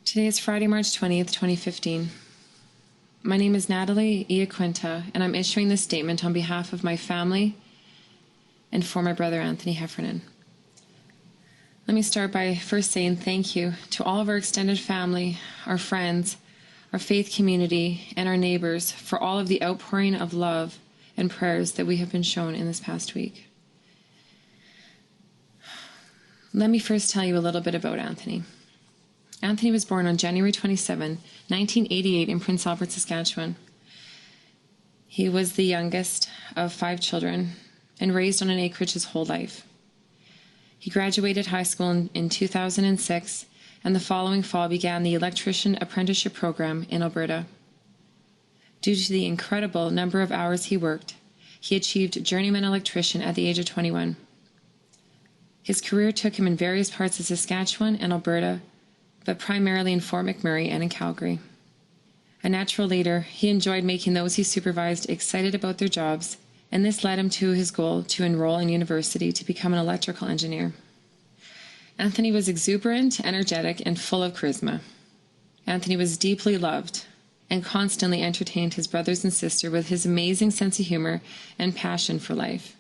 Today is Friday, March 20th, 2015. My name is Natalie Iaquinta, and I'm issuing this statement on behalf of my family and for my brother, Anthony Heffernan. Let me start by first saying thank you to all of our extended family, our friends, our faith community, and our neighbors for all of the outpouring of love and prayers that we have been shown in this past week. Let me first tell you a little bit about Anthony. Anthony was born on January 27, 1988 in Prince Albert, Saskatchewan. He was the youngest of 5 children and raised on an acreage his whole life. He graduated high school in 2006, and the following fall began the electrician apprenticeship program in Alberta. Due to the incredible number of hours he worked, he achieved journeyman electrician at the age of 21. His career took him in various parts of Saskatchewan and Alberta, but primarily in Fort McMurray and in Calgary. A natural leader, he enjoyed making those he supervised excited about their jobs, and this led him to his goal to enroll in university to become an electrical engineer. Anthony was exuberant, energetic, and full of charisma. Anthony was deeply loved and constantly entertained his brothers and sister with his amazing sense of humor and passion for life.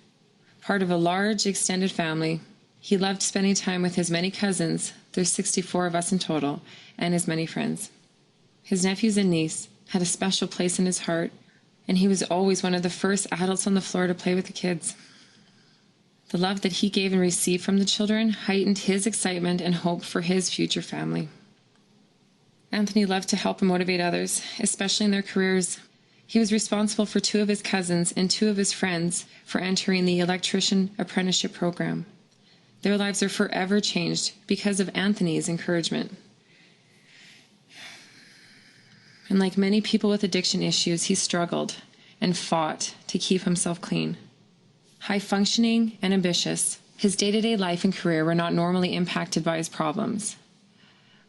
Part of a large, extended family, he loved spending time with his many cousins, there's 64 of us in total, and his many friends. His nephews and niece had a special place in his heart, and he was always one of the first adults on the floor to play with the kids. The love that he gave and received from the children heightened his excitement and hope for his future family. Anthony loved to help and motivate others, especially in their careers. He was responsible for 2 of his cousins and 2 of his friends for entering the electrician apprenticeship program. Their lives are forever changed because of Anthony's encouragement. And like many people with addiction issues, he struggled and fought to keep himself clean. High-functioning and ambitious, his day-to-day life and career were not normally impacted by his problems.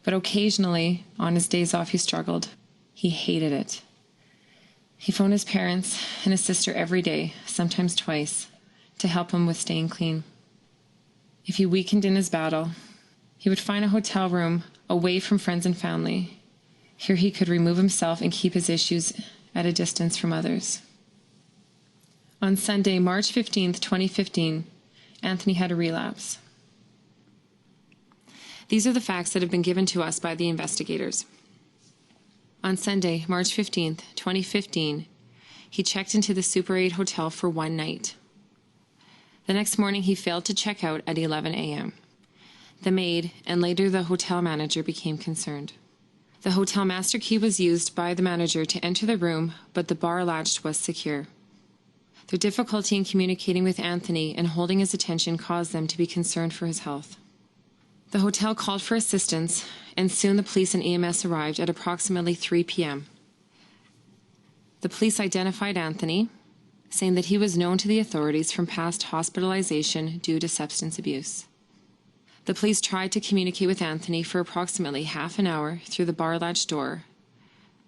But occasionally, on his days off, he struggled. He hated it. He phoned his parents and his sister every day, sometimes twice, to help him with staying clean. If he weakened in his battle, he would find a hotel room away from friends and family. Here he could remove himself and keep his issues at a distance from others. On Sunday, March 15, 2015, Anthony had a relapse. These are the facts that have been given to us by the investigators. On Sunday, March 15, 2015, he checked into the Super 8 hotel for one night. The next morning, he failed to check out at 11 a.m. The maid and later the hotel manager became concerned. The hotel master key was used by the manager to enter the room, but the bar latch was secure. Their difficulty in communicating with Anthony and holding his attention caused them to be concerned for his health. The hotel called for assistance, and soon the police and EMS arrived at approximately 3 p.m. The police identified Anthony, saying that he was known to the authorities from past hospitalization due to substance abuse. The police tried to communicate with Anthony for approximately half an hour through the bar latch door,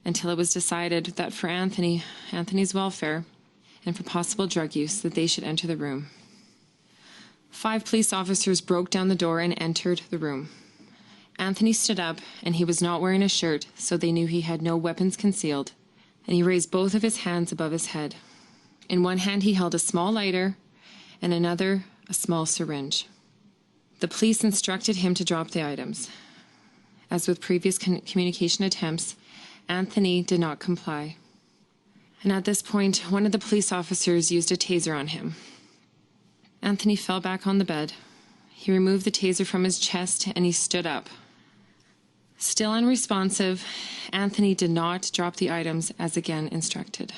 until it was decided that for Anthony's welfare, and for possible drug use, that they should enter the room. 5 police officers broke down the door and entered the room. Anthony stood up, and he was not wearing a shirt, so they knew he had no weapons concealed, and he raised both of his hands above his head. In one hand he held a small lighter, and another a small syringe. The police instructed him to drop the items. As with previous communication attempts, Anthony did not comply. And at this point, one of the police officers used a taser on him. Anthony fell back on the bed. He removed the taser from his chest and he stood up. Still unresponsive, Anthony did not drop the items as again instructed.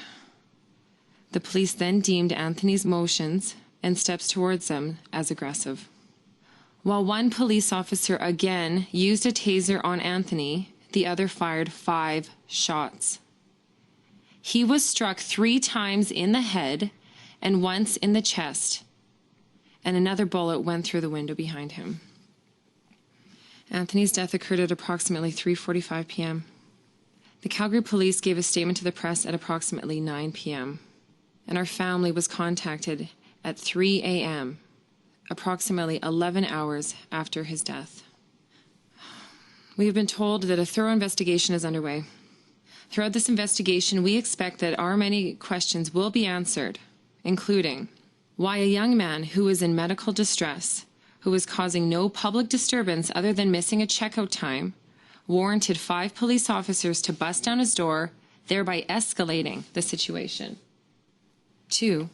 The police then deemed Anthony's motions and steps towards them as aggressive. While one police officer again used a taser on Anthony, the other fired 5 shots. He was struck 3 times in the head and once in the chest, and another bullet went through the window behind him. Anthony's death occurred at approximately 3:45 p.m. The Calgary police gave a statement to the press at approximately 9 p.m., and our family was contacted at 3 a.m., approximately 11 hours after his death. We have been told that a thorough investigation is underway. Throughout this investigation, we expect that our many questions will be answered, including why a young man who was in medical distress, who was causing no public disturbance other than missing a checkout time, warranted 5 police officers to bust down his door, thereby escalating the situation. 2.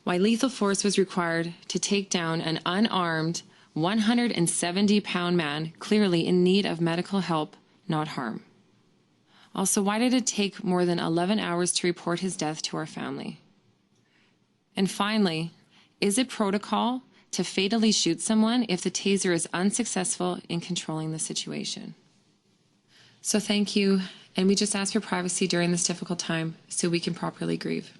Why lethal force was required to take down an unarmed 170-pound man clearly in need of medical help, not harm. Also, why did it take more than 11 hours to report his death to our family? And finally, is it protocol to fatally shoot someone if the taser is unsuccessful in controlling the situation? So thank you, and we just ask for privacy during this difficult time so we can properly grieve.